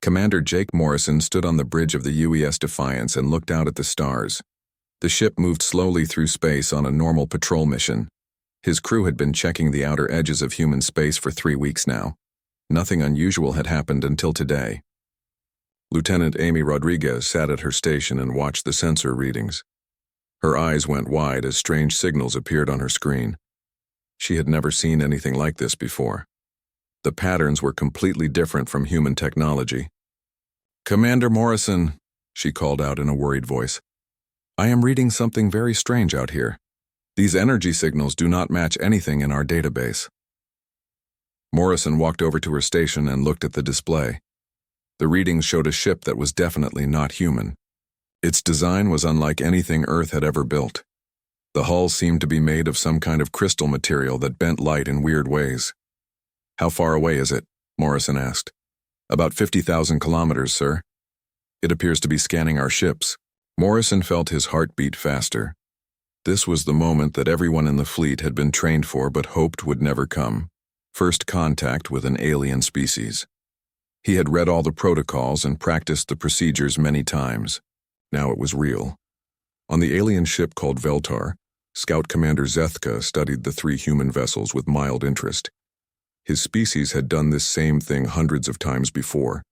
Commander Jake Morrison stood on the bridge of the UES Defiance and looked out at the stars. The ship moved slowly through space on a normal patrol mission. His crew had been checking the outer edges of human space for 3 weeks now. Nothing unusual had happened until today. Lieutenant Amy Rodriguez sat at her station and watched the sensor readings. Her eyes went wide as strange signals appeared on her screen. She had never seen anything like this before. The patterns were completely different from human technology. "Commander Morrison," she called out in a worried voice, "I am reading something very strange out here. These energy signals do not match anything in our database." Morrison walked over to her station and looked at the display. The readings showed a ship that was definitely not human. Its design was unlike anything Earth had ever built. The hull seemed to be made of some kind of crystal material that bent light in weird ways. "How far away is it?" Morrison asked. "About 50,000 kilometers, sir. It appears to be scanning our ships." Morrison felt his heart beat faster. This was the moment that everyone in the fleet had been trained for but hoped would never come. First contact with an alien species. He had read all the protocols and practiced the procedures many times. Now it was real. On the alien ship called Veltar, Scout Commander Zethka studied the 3 human vessels with mild interest. His species had done this same thing hundreds of times before.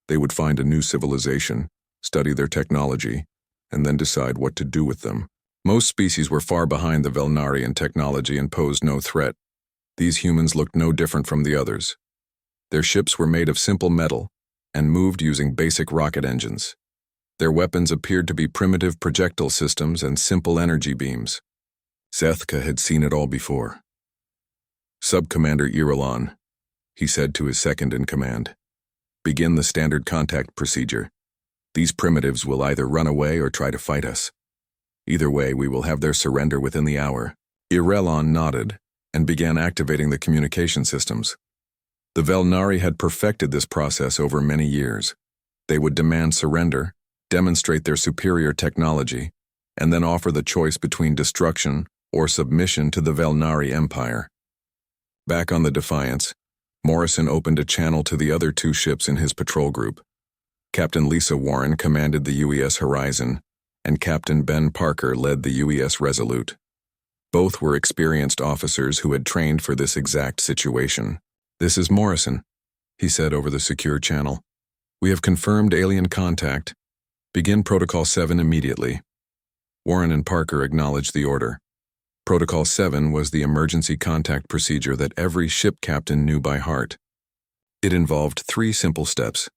They would find a new civilization, study their technology, and then decide what to do with them. Most species were far behind the Velnari in technology and posed no threat. These humans looked no different from the others. Their ships were made of simple metal and moved using basic rocket engines. Their weapons appeared to be primitive projectile systems and simple energy beams. Zethka had seen it all before. "Sub-Commander Irulan," he said to his second-in-command, "begin the standard contact procedure. These primitives will either run away or try to fight us. Either way, we will have their surrender within the hour." Irulan nodded and began activating the communication systems. The Velnari had perfected this process over many years. They would demand surrender, demonstrate their superior technology, and then offer the choice between destruction or submission to the Velnari Empire. Back on the Defiance, Morrison opened a channel to the other 2 ships in his patrol group. Captain Lisa Warren commanded the UES Horizon, and Captain Ben Parker led the UES Resolute. Both were experienced officers who had trained for this exact situation. "This is Morrison," he said over the secure channel. "We have confirmed alien contact. Begin Protocol 7 immediately." Warren and Parker acknowledged the order. Protocol 7 was the emergency contact procedure that every ship captain knew by heart. It involved 3 simple steps: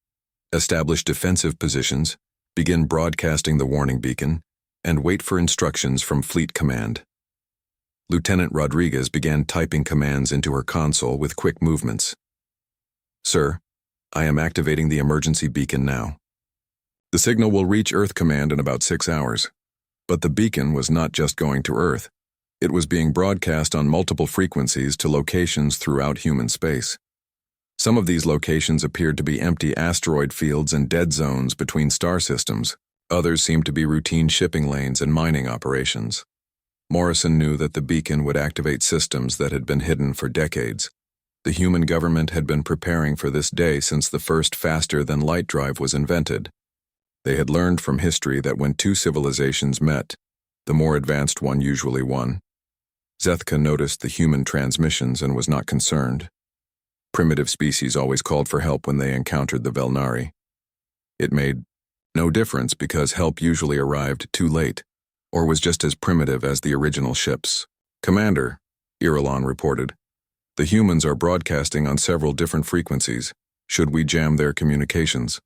establish defensive positions, begin broadcasting the warning beacon, and wait for instructions from Fleet Command. Lieutenant Rodriguez began typing commands into her console with quick movements. "Sir, I am activating the emergency beacon now. The signal will reach Earth Command in about 6 hours. But the beacon was not just going to Earth. It was being broadcast on multiple frequencies to locations throughout human space. Some of these locations appeared to be empty asteroid fields and dead zones between star systems. Others seemed to be routine shipping lanes and mining operations. Morrison knew that the beacon would activate systems that had been hidden for decades. The human government had been preparing for this day since the first faster-than-light drive was invented. They had learned from history that when 2 civilizations met, the more advanced one usually won. Zethka noticed the human transmissions and was not concerned. Primitive species always called for help when they encountered the Velnari. It made no difference because help usually arrived too late, or was just as primitive as the original ships. "Commander," Irulan reported, "the humans are broadcasting on several different frequencies. Should we jam their communications?"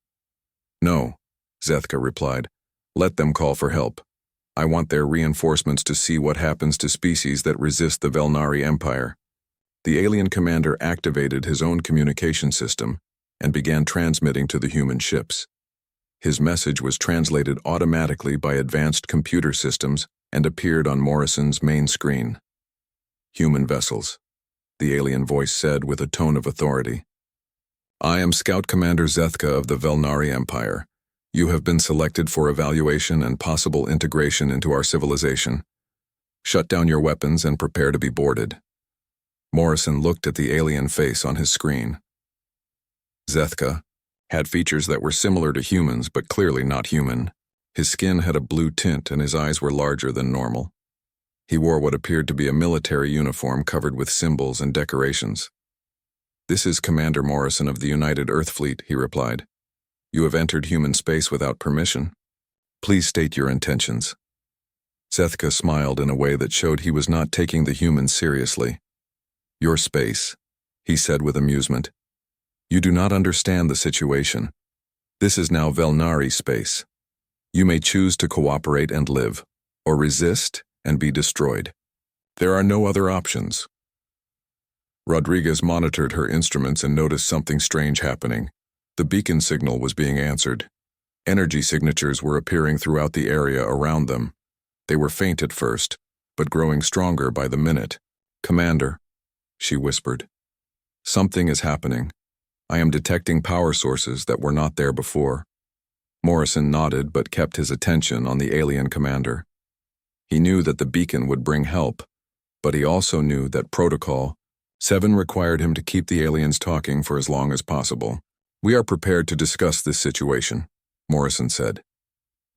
"No," Zethka replied. "Let them call for help. I want their reinforcements to see what happens to species that resist the Velnari Empire." The alien commander activated his own communication system and began transmitting to the human ships. His message was translated automatically by advanced computer systems and appeared on Morrison's main screen. "Human vessels," the alien voice said with a tone of authority. "I am Scout Commander Zethka of the Velnari Empire. You have been selected for evaluation and possible integration into our civilization. Shut down your weapons and prepare to be boarded." Morrison looked at the alien face on his screen. "Zethka, had features that were similar to humans but clearly not human. His skin had a blue tint and his eyes were larger than normal. He wore what appeared to be a military uniform covered with symbols and decorations. "This is Commander Morrison of the United Earth Fleet," he replied. "You have entered human space without permission. Please state your intentions." Zethka smiled in a way that showed he was not taking the humans seriously. "Your space," he said with amusement. "You do not understand the situation. This is now Velnari space. You may choose to cooperate and live, or resist and be destroyed. There are no other options." Rodriguez monitored her instruments and noticed something strange happening. The beacon signal was being answered. Energy signatures were appearing throughout the area around them. They were faint at first, but growing stronger by the minute. "Commander," she whispered, "something is happening. I am detecting power sources that were not there before." Morrison nodded but kept his attention on the alien commander. He knew that the beacon would bring help, but he also knew that Protocol 7 required him to keep the aliens talking for as long as possible. "We are prepared to discuss this situation," Morrison said.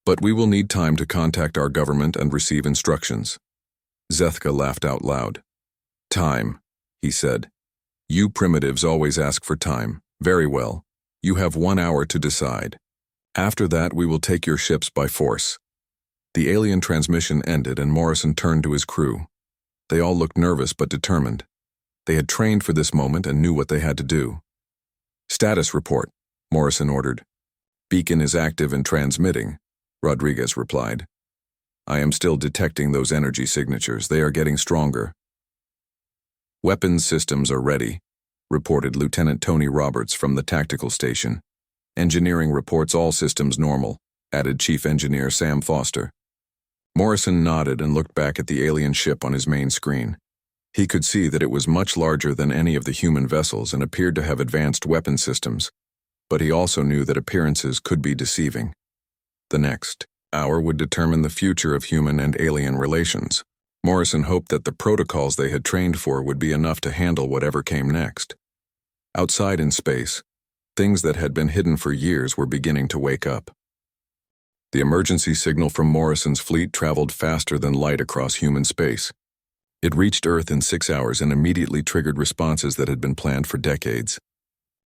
"But we will need time to contact our government and receive instructions." Zethka laughed out loud. "Time," he said. "You primitives always ask for time. Very well. You have 1 hour to decide. After that, we will take your ships by force." The alien transmission ended and Morrison turned to his crew. They all looked nervous but determined. They had trained for this moment and knew what they had to do. "Status report," Morrison ordered. "Beacon is active and transmitting," Rodriguez replied. "I am still detecting those energy signatures. They are getting stronger." "Weapons systems are ready," reported Lieutenant Tony Roberts from the tactical station. "Engineering reports all systems normal," added Chief Engineer Sam Foster. Morrison nodded and looked back at the alien ship on his main screen. He could see that it was much larger than any of the human vessels and appeared to have advanced weapon systems, but he also knew that appearances could be deceiving. The next hour would determine the future of human and alien relations. Morrison hoped that the protocols they had trained for would be enough to handle whatever came next. Outside in space, things that had been hidden for years were beginning to wake up. The emergency signal from Morrison's fleet traveled faster than light across human space. It reached Earth in 6 hours and immediately triggered responses that had been planned for decades.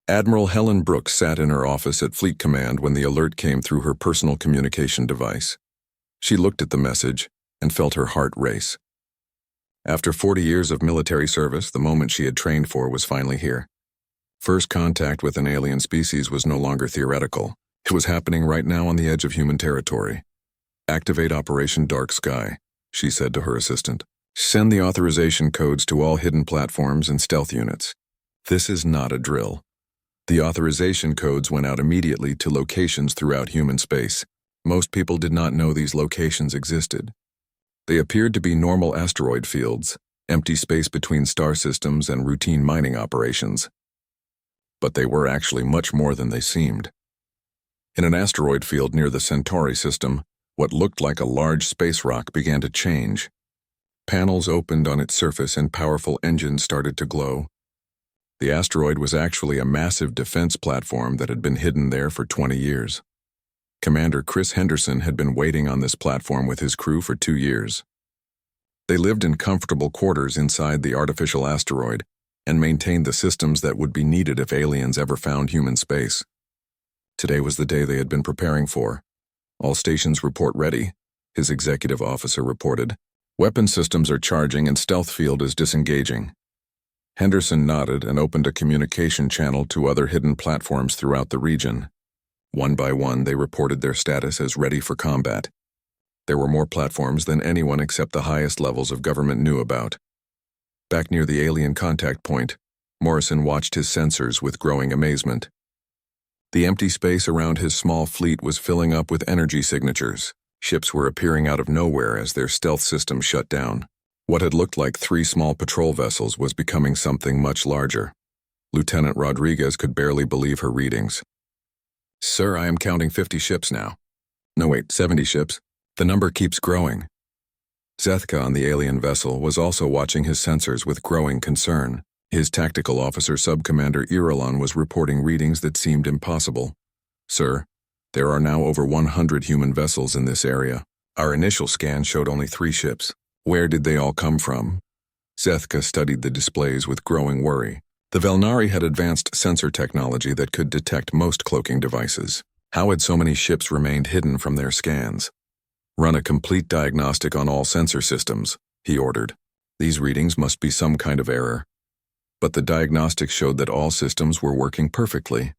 Admiral Helen Brooks sat in her office at Fleet Command when the alert came through her personal communication device. She looked at the message and felt her heart race. After 40 years of military service, the moment she had trained for was finally here. First contact with an alien species was no longer theoretical. It was happening right now on the edge of human territory. "Activate Operation Dark Sky," she said to her assistant. "Send the authorization codes to all hidden platforms and stealth units." This is not a drill. The authorization codes went out immediately to locations throughout human space. Most people did not know these locations existed. They appeared to be normal asteroid fields, empty space between star systems and routine mining operations. But they were actually much more than they seemed. In an asteroid field near the Centauri system, what looked like a large space rock began to change. Panels opened on its surface and powerful engines started to glow. The asteroid was actually a massive defense platform that had been hidden there for 20 years. Commander Chris Henderson had been waiting on this platform with his crew for 2 years. They lived in comfortable quarters inside the artificial asteroid and maintained the systems that would be needed if aliens ever found human space. Today was the day they had been preparing for. "All stations report ready," his executive officer reported. "Weapon systems are charging and stealth field is disengaging." Henderson nodded and opened a communication channel to other hidden platforms throughout the region. One by one, they reported their status as ready for combat. There were more platforms than anyone except the highest levels of government knew about. Back near the alien contact point, Morrison watched his sensors with growing amazement. The empty space around his small fleet was filling up with energy signatures. Ships were appearing out of nowhere as their stealth system shut down. What had looked like 3 small patrol vessels was becoming something much larger. Lieutenant Rodriguez could barely believe her readings. "Sir, I am counting 50 ships now. No, wait, 70 ships. The number keeps growing." Zethka on the alien vessel was also watching his sensors with growing concern. His tactical officer Subcommander Irulan was reporting readings that seemed impossible. "Sir, there are now over 100 human vessels in this area. Our initial scan showed only 3 ships. Where did they all come from?" Zethka studied the displays with growing worry. The Velnari had advanced sensor technology that could detect most cloaking devices. How had so many ships remained hidden from their scans? "Run a complete diagnostic on all sensor systems," he ordered. These readings must be some kind of error. But the diagnostics showed that all systems were working perfectly.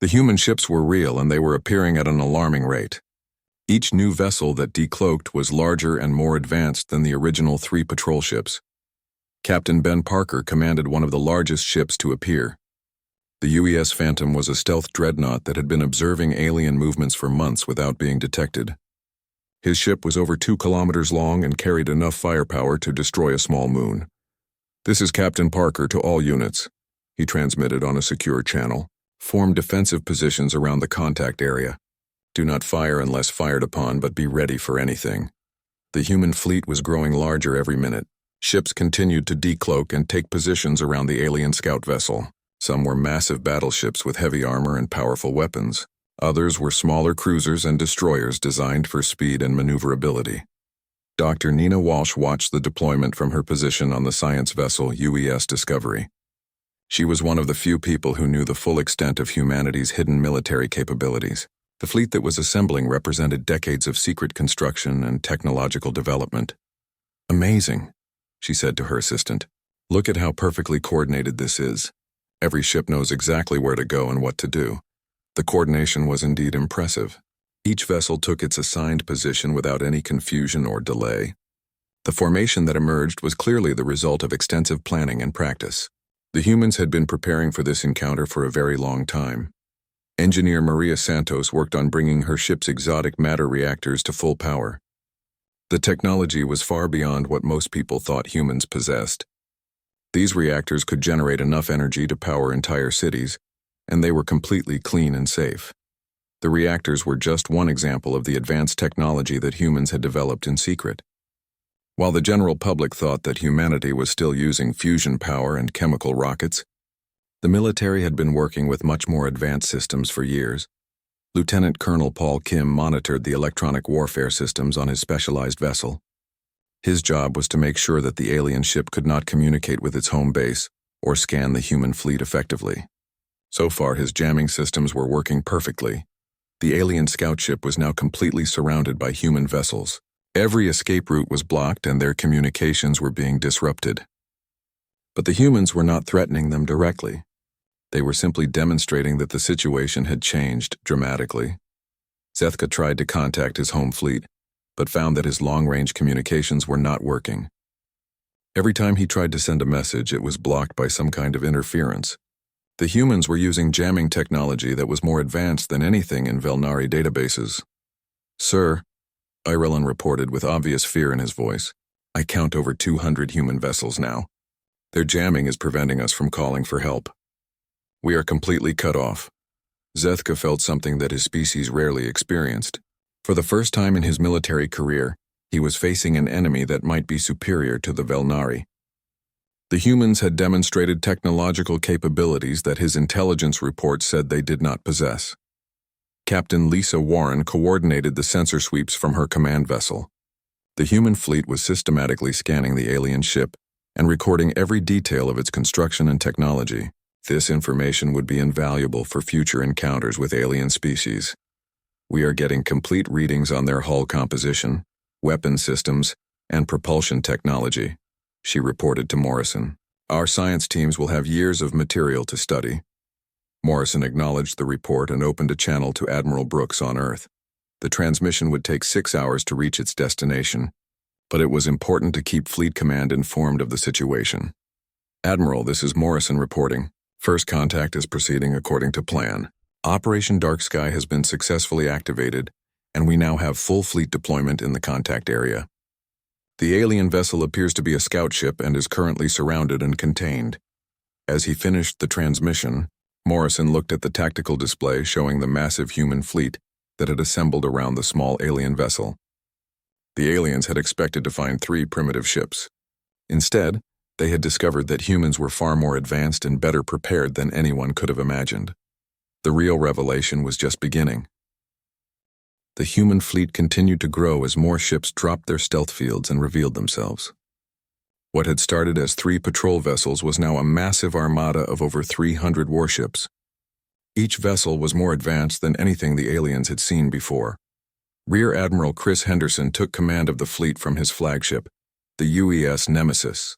The human ships were real and they were appearing at an alarming rate. Each new vessel that decloaked was larger and more advanced than the original 3 patrol ships. Captain Ben Parker commanded one of the largest ships to appear. The UES Phantom was a stealth dreadnought that had been observing alien movements for months without being detected. His ship was over 2 kilometers long and carried enough firepower to destroy a small moon. "This is Captain Parker to all units," he transmitted on a secure channel. "Form defensive positions around the contact area. Do not fire unless fired upon, but be ready for anything." The human fleet was growing larger every minute. Ships continued to decloak and take positions around the alien scout vessel. Some were massive battleships with heavy armor and powerful weapons. Others were smaller cruisers and destroyers designed for speed and maneuverability. Dr. Nina Walsh watched the deployment from her position on the science vessel UES Discovery. She was one of the few people who knew the full extent of humanity's hidden military capabilities. The fleet that was assembling represented decades of secret construction and technological development. "Amazing," she said to her assistant. "Look at how perfectly coordinated this is. Every ship knows exactly where to go and what to do." The coordination was indeed impressive. Each vessel took its assigned position without any confusion or delay. The formation that emerged was clearly the result of extensive planning and practice. The humans had been preparing for this encounter for a very long time. Engineer Maria Santos worked on bringing her ship's exotic matter reactors to full power. The technology was far beyond what most people thought humans possessed. These reactors could generate enough energy to power entire cities, and they were completely clean and safe. The reactors were just one example of the advanced technology that humans had developed in secret. While the general public thought that humanity was still using fusion power and chemical rockets, the military had been working with much more advanced systems for years. Lieutenant Colonel Paul Kim monitored the electronic warfare systems on his specialized vessel. His job was to make sure that the alien ship could not communicate with its home base or scan the human fleet effectively. So far, his jamming systems were working perfectly. The alien scout ship was now completely surrounded by human vessels. Every escape route was blocked and their communications were being disrupted. But the humans were not threatening them directly. They were simply demonstrating that the situation had changed dramatically. Zethka tried to contact his home fleet, but found that his long-range communications were not working. Every time he tried to send a message, it was blocked by some kind of interference. The humans were using jamming technology that was more advanced than anything in Velnari databases. "Sir," Irulan reported with obvious fear in his voice, "I count over 200 human vessels now. Their jamming is preventing us from calling for help. We are completely cut off." Zethka felt something that his species rarely experienced. For the first time in his military career, he was facing an enemy that might be superior to the Velnari. The humans had demonstrated technological capabilities that his intelligence report said they did not possess. Captain Lisa Warren coordinated the sensor sweeps from her command vessel. The human fleet was systematically scanning the alien ship and recording every detail of its construction and technology. This information would be invaluable for future encounters with alien species. "We are getting complete readings on their hull composition, weapon systems, and propulsion technology," she reported to Morrison. "Our science teams will have years of material to study." Morrison acknowledged the report and opened a channel to Admiral Brooks on Earth. The transmission would take 6 hours to reach its destination, but it was important to keep Fleet Command informed of the situation. "Admiral, this is Morrison reporting. First contact is proceeding according to plan. Operation Dark Sky has been successfully activated, and we now have full fleet deployment in the contact area. The alien vessel appears to be a scout ship and is currently surrounded and contained." As he finished the transmission, Morrison looked at the tactical display showing the massive human fleet that had assembled around the small alien vessel. The aliens had expected to find 3 primitive ships. Instead, They had discovered that humans were far more advanced and better prepared than anyone could have imagined. The real revelation was just beginning. The human fleet continued to grow as more ships dropped their stealth fields and revealed themselves. What had started as 3 patrol vessels was now a massive armada of over 300 warships. Each vessel was more advanced than anything the aliens had seen before. Rear Admiral Chris Henderson took command of the fleet from his flagship, the UES Nemesis.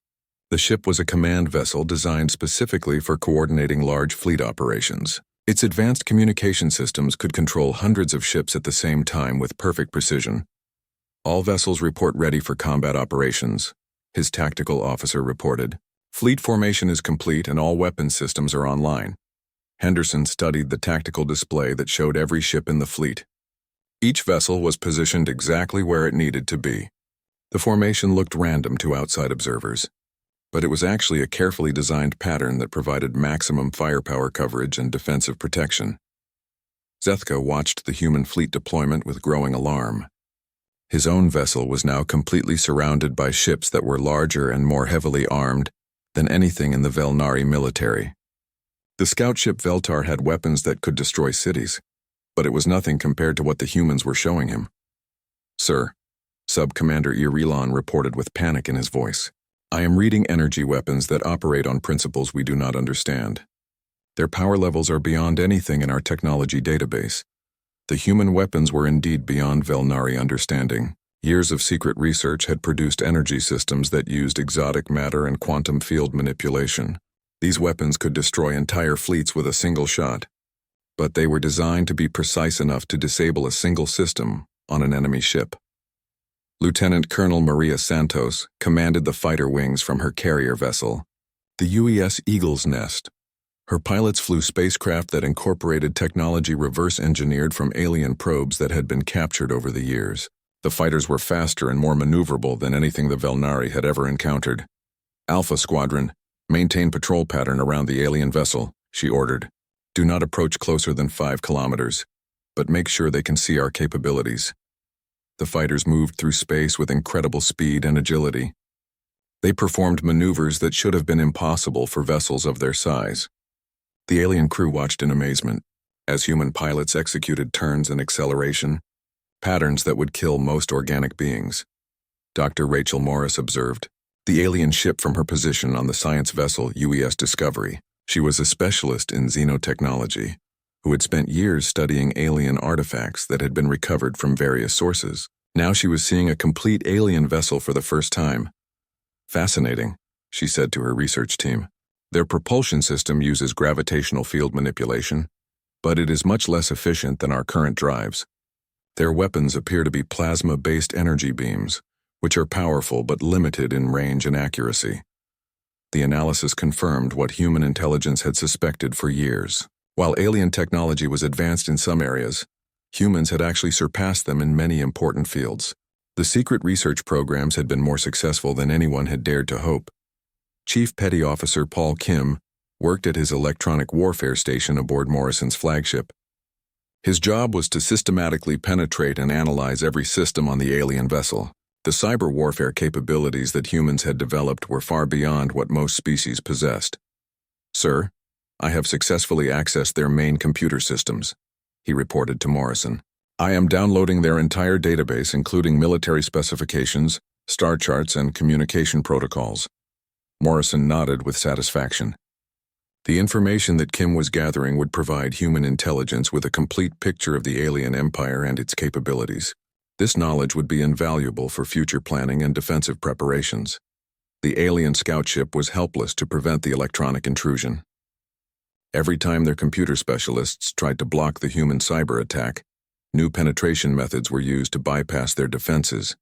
The ship was a command vessel designed specifically for coordinating large fleet operations. Its advanced communication systems could control hundreds of ships at the same time with perfect precision. All vessels report ready for combat operations, his tactical officer reported. Fleet formation is complete and all weapon systems are online. Henderson studied the tactical display that showed every ship in the fleet. Each vessel was positioned exactly where it needed to be. The formation looked random to outside observers, but it was actually a carefully designed pattern that provided maximum firepower coverage and defensive protection. Zethka watched the human fleet deployment with growing alarm. His own vessel was now completely surrounded by ships that were larger and more heavily armed than anything in the Velnari military. The scout ship Veltar had weapons that could destroy cities, but it was nothing compared to what the humans were showing him. "Sir," Sub-Commander Irilon reported with panic in his voice, "I am reading energy weapons that operate on principles we do not understand. Their power levels are beyond anything in our technology database. The human weapons were indeed beyond Velnari understanding. Years of secret research had produced energy systems that used exotic matter and quantum field manipulation. These weapons could destroy entire fleets with a single shot, but they were designed to be precise enough to disable a single system on an enemy ship." Lieutenant Colonel Maria Santos commanded the fighter wings from her carrier vessel, the UES Eagle's Nest. Her pilots flew spacecraft that incorporated technology reverse-engineered from alien probes that had been captured over the years. The fighters were faster and more maneuverable than anything the Velnari had ever encountered. "Alpha Squadron, maintain patrol pattern around the alien vessel," she ordered. "Do not approach closer than 5 kilometers, but make sure they can see our capabilities." The fighters moved through space with incredible speed and agility. They performed maneuvers that should have been impossible for vessels of their size. The alien crew watched in amazement as human pilots executed turns and acceleration, patterns that would kill most organic beings. Dr. Rachel Morris observed the alien ship from her position on the science vessel UES Discovery. She was a specialist in xenotechnology, who had spent years studying alien artifacts that had been recovered from various sources. Now she was seeing a complete alien vessel for the first time. "Fascinating," she said to her research team. "Their propulsion system uses gravitational field manipulation, but it is much less efficient than our current drives. Their weapons appear to be plasma-based energy beams, which are powerful but limited in range and accuracy." The analysis confirmed what human intelligence had suspected for years. While alien technology was advanced in some areas, humans had actually surpassed them in many important fields. The secret research programs had been more successful than anyone had dared to hope. Chief Petty Officer Paul Kim worked at his electronic warfare station aboard Morrison's flagship. His job was to systematically penetrate and analyze every system on the alien vessel. The cyber warfare capabilities that humans had developed were far beyond what most species possessed. "Sir, I have successfully accessed their main computer systems," he reported to Morrison. "I am downloading their entire database, including military specifications, star charts, and communication protocols." Morrison nodded with satisfaction. The information that Kim was gathering would provide human intelligence with a complete picture of the alien empire and its capabilities. This knowledge would be invaluable for future planning and defensive preparations. The alien scout ship was helpless to prevent the electronic intrusion. Every time their computer specialists tried to block the human cyber attack, new penetration methods were used to bypass their defenses.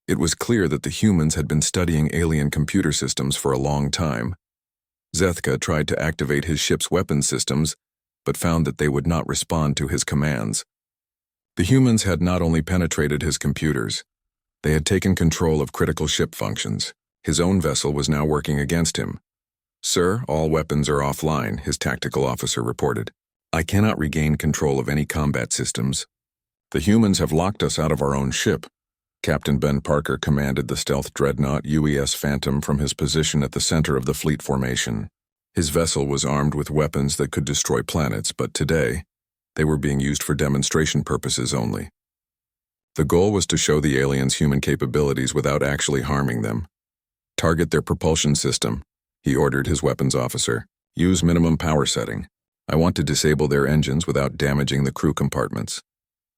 It was clear that the humans had been studying alien computer systems for a long time. Zethka tried to activate his ship's weapon systems, but found that they would not respond to his commands. The humans had not only penetrated his computers, they had taken control of critical ship functions. His own vessel was now working against him. "Sir, all weapons are offline," his tactical officer reported. "I cannot regain control of any combat systems. The humans have locked us out of our own ship. Captain Ben Parker commanded the stealth dreadnought UES Phantom from his position at the center of the fleet formation. His vessel was armed with weapons that could destroy planets, but today, they were being used for demonstration purposes only. The goal was to show the aliens human capabilities without actually harming them. Target their propulsion system, he ordered his weapons officer. Use minimum power setting. I want to disable their engines without damaging the crew compartments.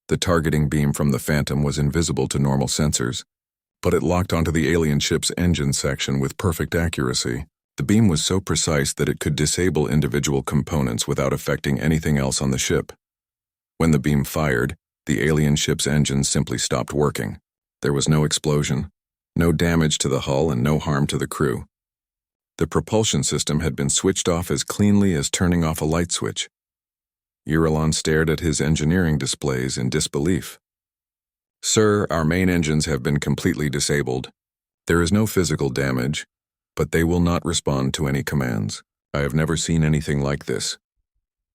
The targeting beam from the Phantom was invisible to normal sensors, but it locked onto the alien ship's engine section with perfect accuracy. The beam was so precise that it could disable individual components without affecting anything else on the ship. When the beam fired, the alien ship's engines simply stopped working. There was no explosion, no damage to the hull, and no harm to the crew. The propulsion system had been switched off as cleanly as turning off a light switch. Eurelon stared at his engineering displays in disbelief. Sir, our main engines have been completely disabled. There is no physical damage, but they will not respond to any commands. I have never seen anything like this.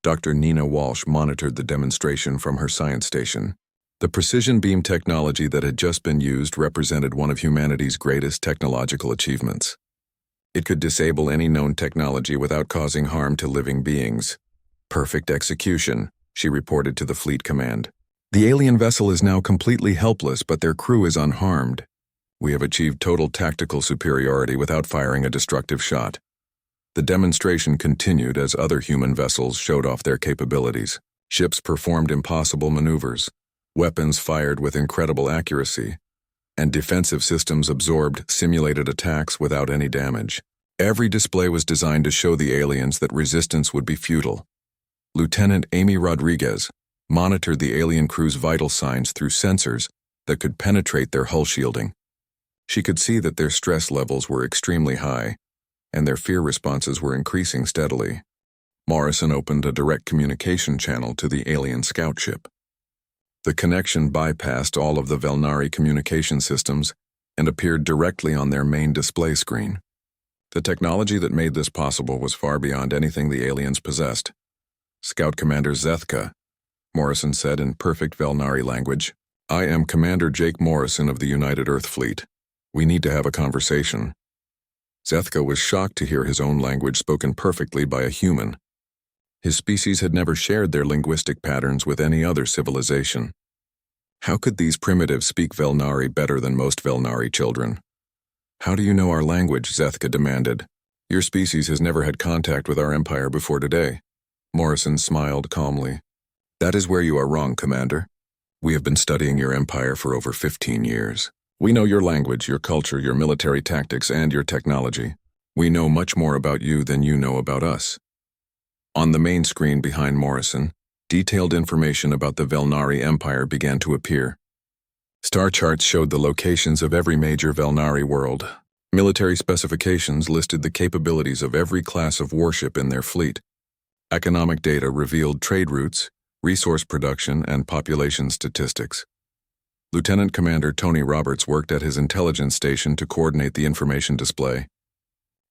Dr. Nina Walsh monitored the demonstration from her science station. The precision beam technology that had just been used represented one of humanity's greatest technological achievements. It could disable any known technology without causing harm to living beings. Perfect execution, she reported to the fleet command. The alien vessel is now completely helpless, but their crew is unharmed. We have achieved total tactical superiority without firing a destructive shot. The demonstration continued as other human vessels showed off their capabilities. Ships performed impossible maneuvers, weapons fired with incredible accuracy, and defensive systems absorbed simulated attacks without any damage. Every display was designed to show the aliens that resistance would be futile. Lieutenant Amy Rodriguez monitored the alien crew's vital signs through sensors that could penetrate their hull shielding. She could see that their stress levels were extremely high, and their fear responses were increasing steadily. Morrison opened a direct communication channel to the alien scout ship. The connection bypassed all of the Velnari communication systems and appeared directly on their main display screen. The technology that made this possible was far beyond anything the aliens possessed. Scout Commander Zethka, Morrison said in perfect Velnari language, I am Commander Jake Morrison of the United Earth Fleet. We need to have a conversation. Zethka was shocked to hear his own language spoken perfectly by a human. His species had never shared their linguistic patterns with any other civilization. How could these primitives speak Velnari better than most Velnari children? How do you know our language? Zethka demanded. Your species has never had contact with our empire before today. Morrison smiled calmly. That is where you are wrong, Commander. We have been studying your empire for over 15 years. We know your language, your culture, your military tactics, and your technology. We know much more about you than you know about us. On the main screen behind Morrison, detailed information about the Velnari Empire began to appear. Star charts showed the locations of every major Velnari world. Military specifications listed the capabilities of every class of warship in their fleet. Economic data revealed trade routes, resource production, and population statistics. Lieutenant Commander Tony Roberts worked at his intelligence station to coordinate the information display.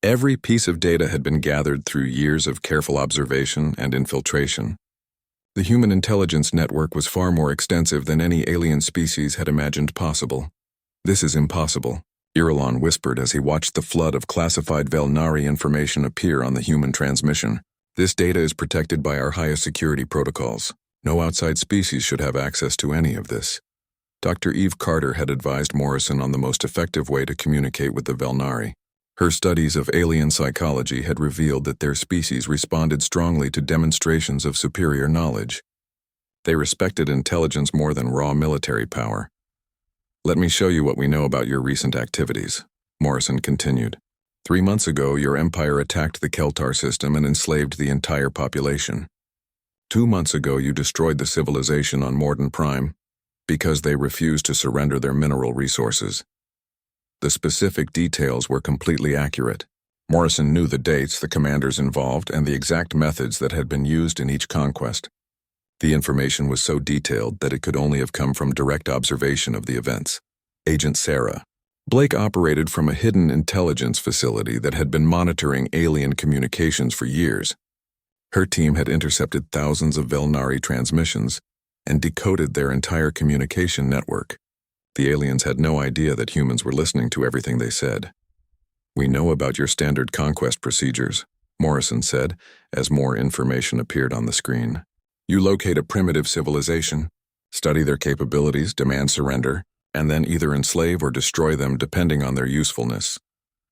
Every piece of data had been gathered through years of careful observation and infiltration. The human intelligence network was far more extensive than any alien species had imagined possible. This is impossible, Eurelon whispered as he watched the flood of classified Velnari information appear on the human transmission. This data is protected by our highest security protocols. No outside species should have access to any of this. Dr. Eve Carter had advised Morrison on the most effective way to communicate with the Velnari. Her studies of alien psychology had revealed that their species responded strongly to demonstrations of superior knowledge. They respected intelligence more than raw military power. Let me show you what we know about your recent activities, Morrison continued. 3 months ago, your empire attacked the Keltar system and enslaved the entire population. 2 months ago, you destroyed the civilization on Morden Prime because they refused to surrender their mineral resources. The specific details were completely accurate. Morrison knew the dates, the commanders involved, and the exact methods that had been used in each conquest. The information was so detailed that it could only have come from direct observation of the events. Agent Sarah. Blake operated from a hidden intelligence facility that had been monitoring alien communications for years. Her team had intercepted thousands of Velnari transmissions and decoded their entire communication network. The aliens had no idea that humans were listening to everything they said. "We know about your standard conquest procedures," Morrison said, as more information appeared on the screen. "You locate a primitive civilization, study their capabilities, demand surrender, and then either enslave or destroy them depending on their usefulness."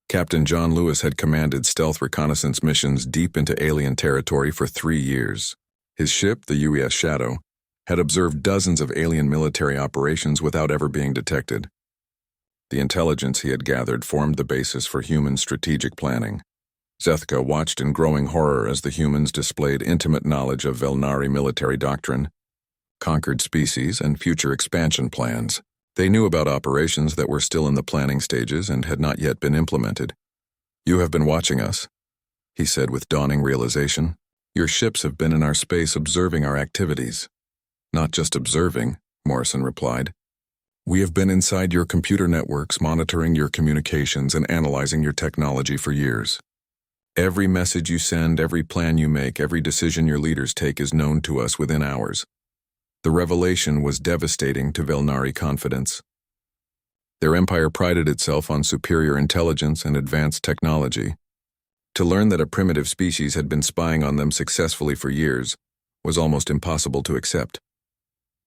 Captain John Lewis had commanded stealth reconnaissance missions deep into alien territory for 3 years. His ship, the UES Shadow, had observed dozens of alien military operations without ever being detected. The intelligence he had gathered formed the basis for human strategic planning. Zethka watched in growing horror as the humans displayed intimate knowledge of Velnari military doctrine, conquered species, and future expansion plans. They knew about operations that were still in the planning stages and had not yet been implemented. "You have been watching us," he said with dawning realization. "Your ships have been in our space observing our activities." "Not just observing," Morrison replied. "We have been inside your computer networks, monitoring your communications and analyzing your technology for years. Every message you send, every plan you make, every decision your leaders take is known to us within hours." The revelation was devastating to Velnari confidence. Their empire prided itself on superior intelligence and advanced technology. To learn that a primitive species had been spying on them successfully for years was almost impossible to accept.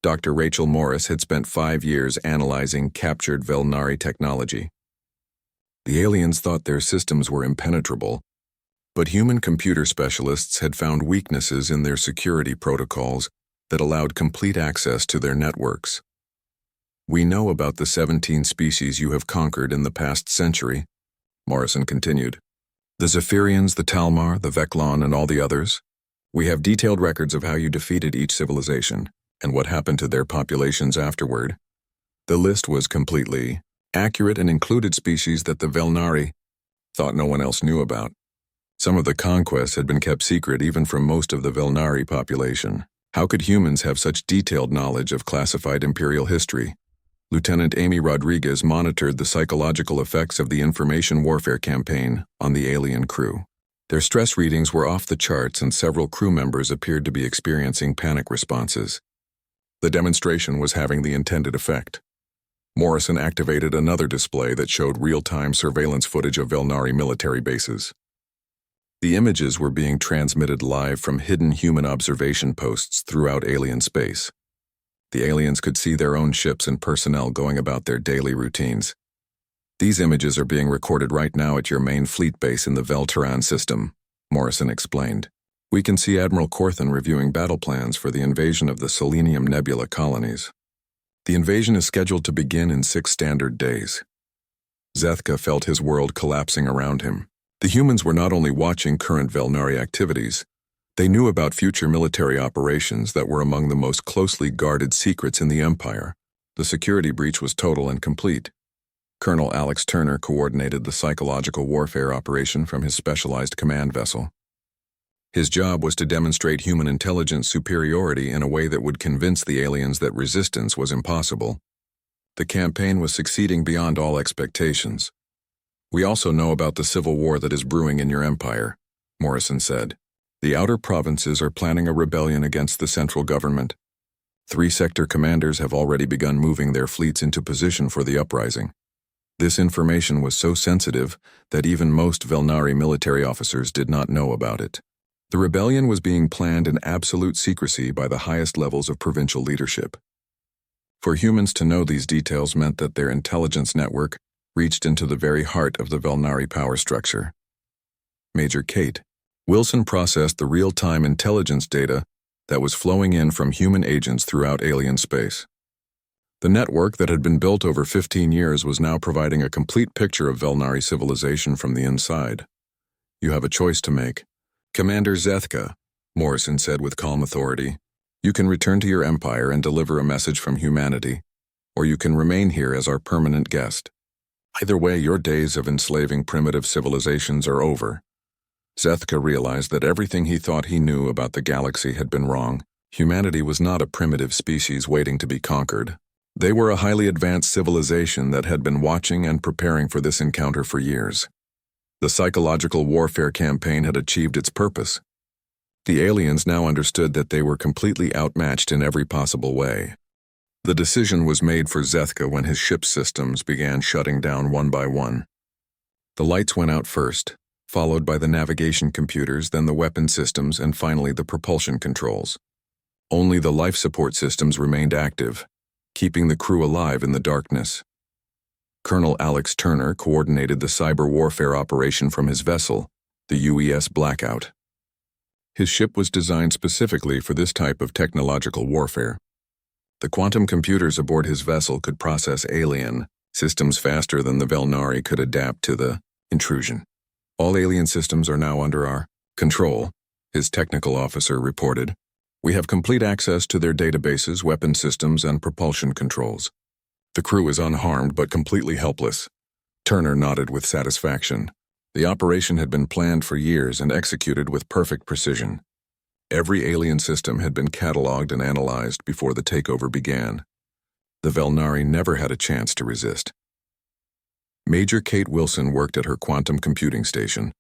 Dr. Rachel Morris had spent 5 years analyzing captured Velnari technology. The aliens thought their systems were impenetrable, but human computer specialists had found weaknesses in their security protocols that allowed complete access to their networks. "We know about the 17 species you have conquered in the past century," Morrison continued. "The Zephyrians, the Talmar, the Veclon, and all the others. We have detailed records of how you defeated each civilization and what happened to their populations afterward." The list was completely accurate and included species that the Velnari thought no one else knew about. Some of the conquests had been kept secret even from most of the Velnari population. How could humans have such detailed knowledge of classified imperial history? Lieutenant Amy Rodriguez monitored the psychological effects of the information warfare campaign on the alien crew. Their stress readings were off the charts and several crew members appeared to be experiencing panic responses. The demonstration was having the intended effect. Morrison activated another display that showed real-time surveillance footage of Velnari military bases. The images were being transmitted live from hidden human observation posts throughout alien space. The aliens could see their own ships and personnel going about their daily routines. "These images are being recorded right now at your main fleet base in the Velteran system," Morrison explained. "We can see Admiral Corthan reviewing battle plans for the invasion of the Selenium Nebula colonies. The invasion is scheduled to begin in 6 standard days." Zethka felt his world collapsing around him. The humans were not only watching current Velnari activities, they knew about future military operations that were among the most closely guarded secrets in the Empire. The security breach was total and complete. Colonel Alex Turner coordinated the psychological warfare operation from his specialized command vessel. His job was to demonstrate human intelligence superiority in a way that would convince the aliens that resistance was impossible. The campaign was succeeding beyond all expectations. "We also know about the civil war that is brewing in your empire," Morrison said. "The outer provinces are planning a rebellion against the central government. 3 sector commanders have already begun moving their fleets into position for the uprising." This information was so sensitive that even most Velnari military officers did not know about it. The rebellion was being planned in absolute secrecy by the highest levels of provincial leadership. For humans to know these details meant that their intelligence network reached into the very heart of the Velnari power structure. Major Kate Wilson processed the real-time intelligence data that was flowing in from human agents throughout alien space. The network that had been built over 15 years was now providing a complete picture of Velnari civilization from the inside. "You have a choice to make. Commander Zethka," Morrison said with calm authority, "you can return to your empire and deliver a message from humanity, or you can remain here as our permanent guest. Either way, your days of enslaving primitive civilizations are over." Zethka realized that everything he thought he knew about the galaxy had been wrong. Humanity was not a primitive species waiting to be conquered. They were a highly advanced civilization that had been watching and preparing for this encounter for years. The psychological warfare campaign had achieved its purpose. The aliens now understood that they were completely outmatched in every possible way. The decision was made for Zethka when his ship's systems began shutting down one by one. The lights went out first, followed by the navigation computers, then the weapon systems, and finally the propulsion controls. Only the life support systems remained active, keeping the crew alive in the darkness. Colonel Alex Turner coordinated the cyber warfare operation from his vessel, the UES Blackout. His ship was designed specifically for this type of technological warfare. The quantum computers aboard his vessel could process alien systems faster than the Velnari could adapt to the intrusion. All alien systems are now under our control, his technical officer reported. We have complete access to their databases, weapon systems, and propulsion controls. The crew is unharmed but completely helpless. Turner nodded with satisfaction. The operation had been planned for years and executed with perfect precision. Every alien system had been cataloged and analyzed before the takeover began. The Velnari never had a chance to resist. Major Kate Wilson worked at her quantum computing station,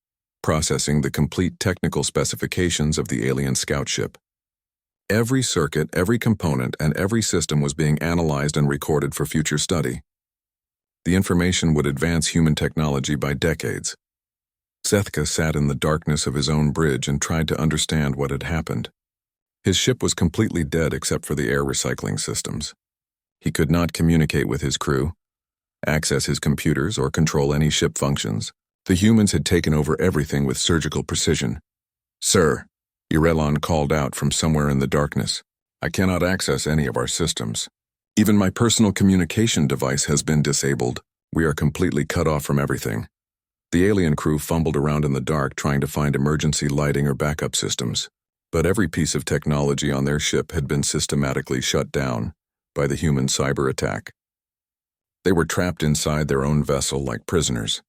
processing the complete technical specifications of the alien scout ship. Every circuit, every component, and every system was being analyzed and recorded for future study. The information would advance human technology by decades. Zethka sat in the darkness of his own bridge and tried to understand what had happened. His ship was completely dead except for the air recycling systems. He could not communicate with his crew, access his computers, or control any ship functions. The humans had taken over everything with surgical precision. "Sir," Irelon called out from somewhere in the darkness, "I cannot access any of our systems. Even my personal communication device has been disabled. We are completely cut off from everything." The alien crew fumbled around in the dark trying to find emergency lighting or backup systems, but every piece of technology on their ship had been systematically shut down by the human cyber attack. They were trapped inside their own vessel like prisoners.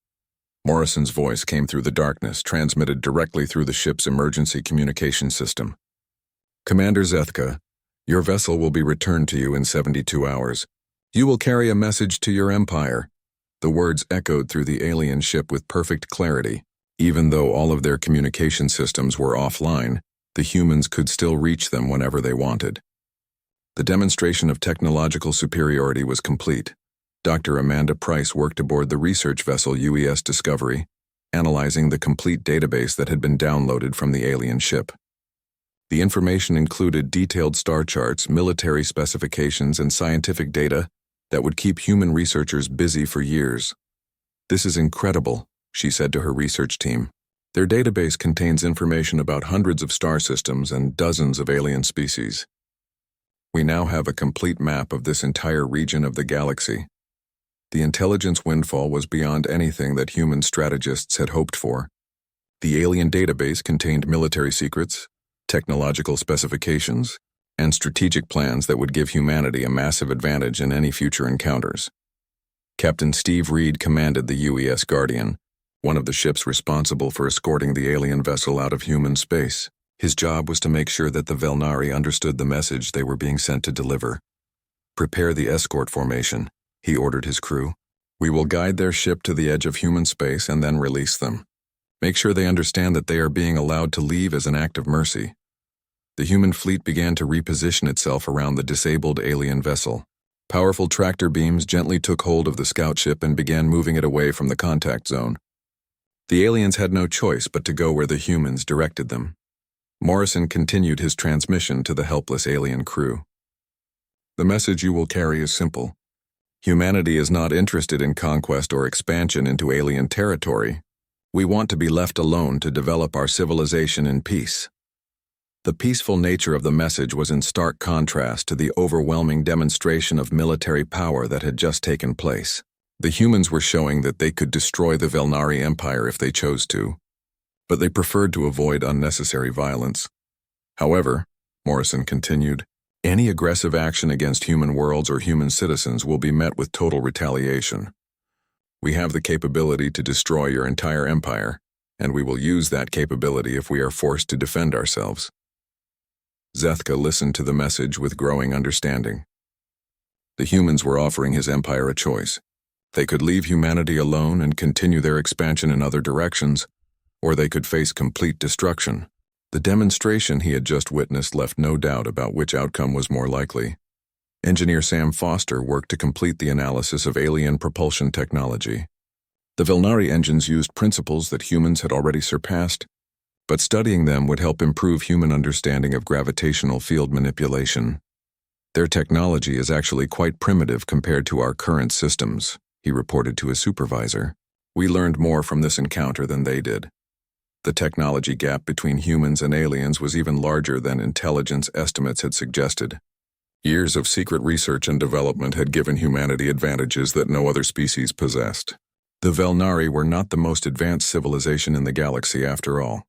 Morrison's voice came through the darkness, transmitted directly through the ship's emergency communication system. "Commander Zethka, your vessel will be returned to you in 72 hours. You will carry a message to your empire." The words echoed through the alien ship with perfect clarity. Even though all of their communication systems were offline, the humans could still reach them whenever they wanted. The demonstration of technological superiority was complete. Dr. Amanda Price worked aboard the research vessel UES Discovery, analyzing the complete database that had been downloaded from the alien ship. The information included detailed star charts, military specifications, and scientific data that would keep human researchers busy for years. "This is incredible," she said to her research team. "Their database contains information about hundreds of star systems and dozens of alien species. We now have a complete map of this entire region of the galaxy." The intelligence windfall was beyond anything that human strategists had hoped for. The alien database contained military secrets, technological specifications, and strategic plans that would give humanity a massive advantage in any future encounters. Captain Steve Reed commanded the UES Guardian, one of the ships responsible for escorting the alien vessel out of human space. His job was to make sure that the Velnari understood the message they were being sent to deliver. "Prepare the escort formation," he ordered his crew. "We will guide their ship to the edge of human space and then release them. Make sure they understand that they are being allowed to leave as an act of mercy." The human fleet began to reposition itself around the disabled alien vessel. Powerful tractor beams gently took hold of the scout ship and began moving it away from the contact zone. The aliens had no choice but to go where the humans directed them. Morrison continued his transmission to the helpless alien crew. "The message you will carry is simple. Humanity is not interested in conquest or expansion into alien territory. We want to be left alone to develop our civilization in peace." The peaceful nature of the message was in stark contrast to the overwhelming demonstration of military power that had just taken place. The humans were showing that they could destroy the Velnari Empire if they chose to, but they preferred to avoid unnecessary violence. "However," Morrison continued, "any aggressive action against human worlds or human citizens will be met with total retaliation. We have the capability to destroy your entire empire, and we will use that capability if we are forced to defend ourselves." Zethka listened to the message with growing understanding. The humans were offering his empire a choice. They could leave humanity alone and continue their expansion in other directions, or they could face complete destruction. The demonstration he had just witnessed left no doubt about which outcome was more likely. Engineer Sam Foster worked to complete the analysis of alien propulsion technology. The Velnari engines used principles that humans had already surpassed, but studying them would help improve human understanding of gravitational field manipulation. Their technology is actually quite primitive compared to our current systems, he reported to his supervisor. We learned more from this encounter than they did. The technology gap between humans and aliens was even larger than intelligence estimates had suggested. Years of secret research and development had given humanity advantages that no other species possessed. The Velnari were not the most advanced civilization in the galaxy after all.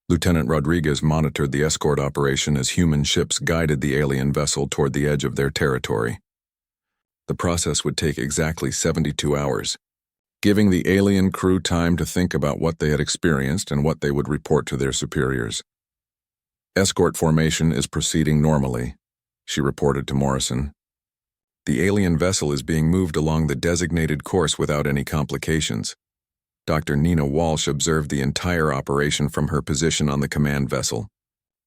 Lieutenant Rodriguez monitored the escort operation as human ships guided the alien vessel toward the edge of their territory. The process would take exactly 72 hours, giving the alien crew time to think about what they had experienced and what they would report to their superiors. Escort formation is proceeding normally, she reported to Morrison. The alien vessel is being moved along the designated course without any complications. Dr. Nina Walsh observed the entire operation from her position on the command vessel.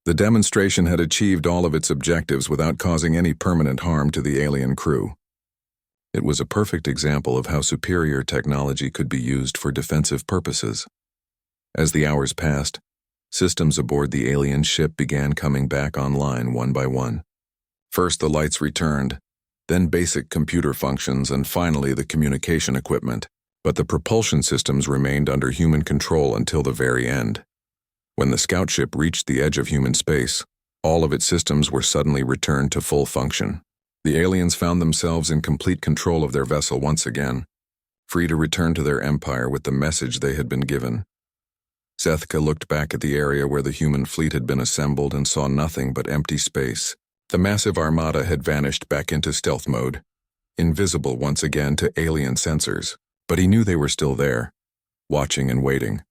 The demonstration had achieved all of its objectives without causing any permanent harm to the alien crew. It was a perfect example of how superior technology could be used for defensive purposes. As the hours passed, systems aboard the alien ship began coming back online one by one. First the lights returned, then basic computer functions, and finally the communication equipment. But the propulsion systems remained under human control until the very end. When the scout ship reached the edge of human space, all of its systems were suddenly returned to full function. The aliens found themselves in complete control of their vessel once again, free to return to their empire with the message they had been given. Zethka looked back at the area where the human fleet had been assembled and saw nothing but empty space. The massive armada had vanished back into stealth mode, invisible once again to alien sensors. But he knew they were still there, watching and waiting.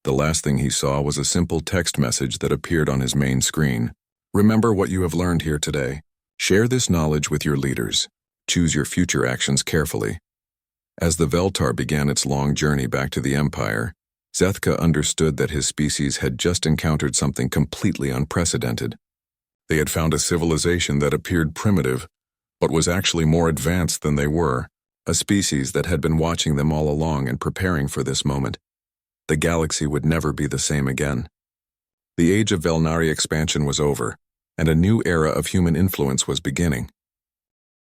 The last thing he saw was a simple text message that appeared on his main screen. Remember what you have learned here today. Share this knowledge with your leaders. Choose your future actions carefully. As the Veltar began its long journey back to the Empire, Zethka understood that his species had just encountered something completely unprecedented. They had found a civilization that appeared primitive, but was actually more advanced than they were, a species that had been watching them all along and preparing for this moment. The galaxy would never be the same again. The age of Velnari expansion was over, and a new era of human influence was beginning.